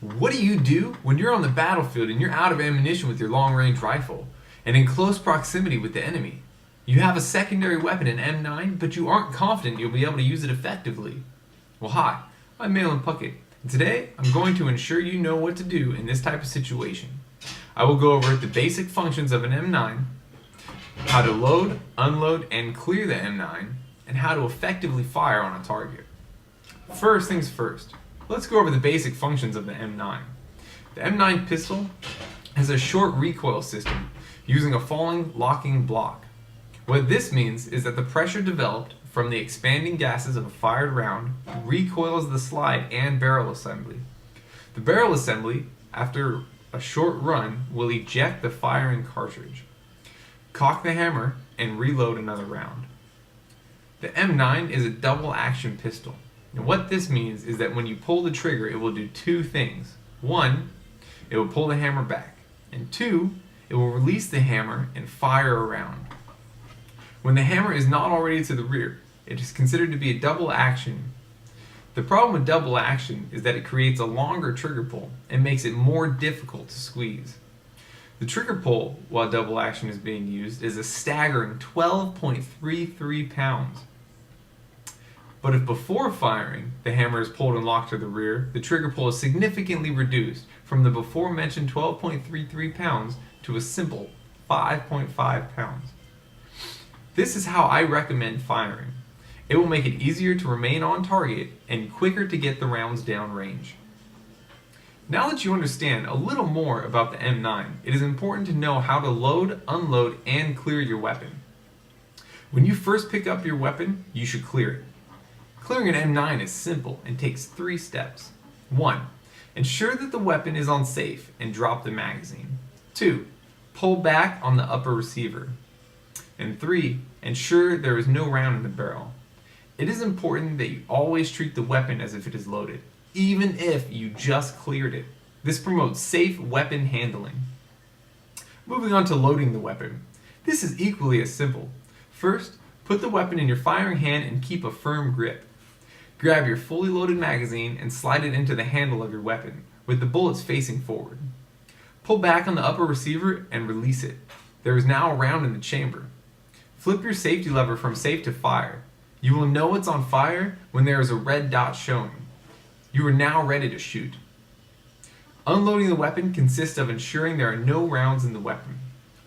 What do you do when you're on the battlefield and you're out of ammunition with your long-range rifle and in close proximity with the enemy? You have a secondary weapon, an M9, but you aren't confident you'll be able to use it effectively. Well, hi, I'm Malin Puckett, and today I'm going to ensure you know what to do in this type of situation. I will go over the basic functions of an M9, how to load, unload, and clear the M9, and how to effectively fire on a target. First things first, let's go over the basic functions of the M9. The M9 pistol has a short recoil system using a falling locking block. What this means is that the pressure developed from the expanding gases of a fired round recoils the slide and barrel assembly. The barrel assembly, after a short run, will eject the firing cartridge, cock the hammer, and reload another round. The M9 is a double action pistol. And what this means is that when you pull the trigger, it will do two things. One, it will pull the hammer back. And two, it will release the hammer and fire a round. When the hammer is not already to the rear, it is considered to be a double action. The problem with double action is that it creates a longer trigger pull and makes it more difficult to squeeze. The trigger pull while double action is being used is a staggering 12.33 pounds. But if before firing the hammer is pulled and locked to the rear, the trigger pull is significantly reduced from the before mentioned 12.33 pounds to a simple 5.5 pounds. This is how I recommend firing. It will make it easier to remain on target and quicker to get the rounds down range. Now that you understand a little more about the M9, it is important to know how to load, unload, and clear your weapon. When you first pick up your weapon, you should clear it. Clearing an M9 is simple and takes 3 steps. 1. Ensure that the weapon is on safe and drop the magazine. 2. Pull back on the upper receiver. And 3. Ensure there is no round in the barrel. It is important that you always treat the weapon as if it is loaded, even if you just cleared it. This promotes safe weapon handling. Moving on to loading the weapon. This is equally as simple. First, put the weapon in your firing hand and keep a firm grip. Grab your fully loaded magazine and slide it into the handle of your weapon, with the bullets facing forward. Pull back on the upper receiver and release it. There is now a round in the chamber. Flip your safety lever from safe to fire. You will know it's on fire when there is a red dot showing. You are now ready to shoot. Unloading the weapon consists of ensuring there are no rounds in the weapon.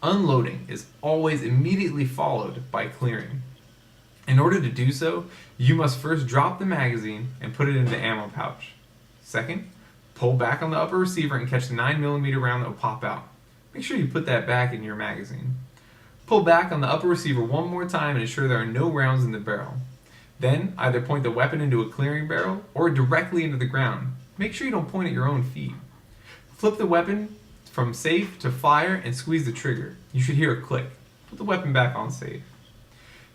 Unloading is always immediately followed by clearing. In order to do so, you must first drop the magazine and put it in the ammo pouch. Second, pull back on the upper receiver and catch the 9mm round that will pop out. Make sure you put that back in your magazine. Pull back on the upper receiver one more time and ensure there are no rounds in the barrel. Then, either point the weapon into a clearing barrel or directly into the ground. Make sure you don't point at your own feet. Flip the weapon from safe to fire and squeeze the trigger. You should hear a click. Put the weapon back on safe.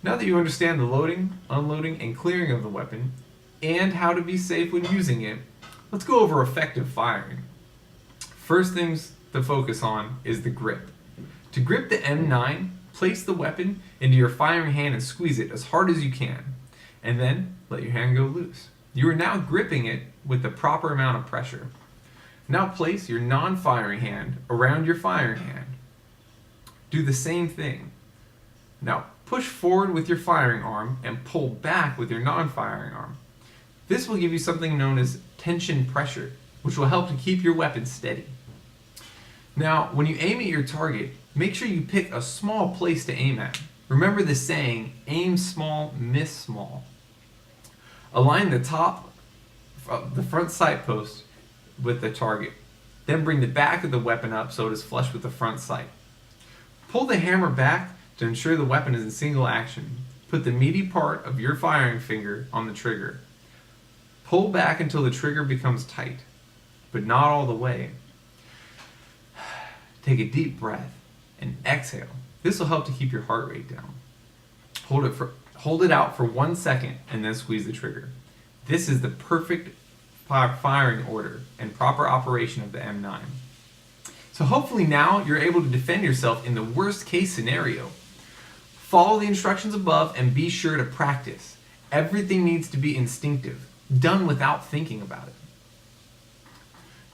Now that you understand the loading, unloading, and clearing of the weapon, and how to be safe when using it, let's go over effective firing. First things to focus on is the grip. To grip the M9, place the weapon into your firing hand and squeeze it as hard as you can, and then let your hand go loose. You are now gripping it with the proper amount of pressure. Now place your non-firing hand around your firing hand. Do the same thing. Now push forward with your firing arm and pull back with your non-firing arm. This will give you something known as tension pressure, which will help to keep your weapon steady. Now, when you aim at your target, make sure you pick a small place to aim at. Remember the saying, aim small, miss small. Align the top of the front sight post with the target. Then bring the back of the weapon up so it is flush with the front sight. Pull the hammer back to ensure the weapon is in single action. Put the meaty part of your firing finger on the trigger. Pull back until the trigger becomes tight, but not all the way. Take a deep breath and exhale. This will help to keep your heart rate down. Hold it out for 1 second and then squeeze the trigger. This is the perfect firing order and proper operation of the M9. So hopefully now you're able to defend yourself in the worst case scenario. Follow the instructions above and be sure to practice. Everything needs to be instinctive, done without thinking about it.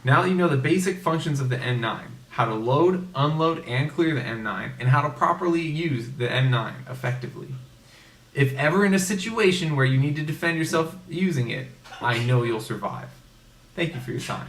Now that you know the basic functions of the M9, how to load, unload, and clear the M9, and how to properly use the M9 effectively. If ever in a situation where you need to defend yourself using it, I know you'll survive. Thank you for your time.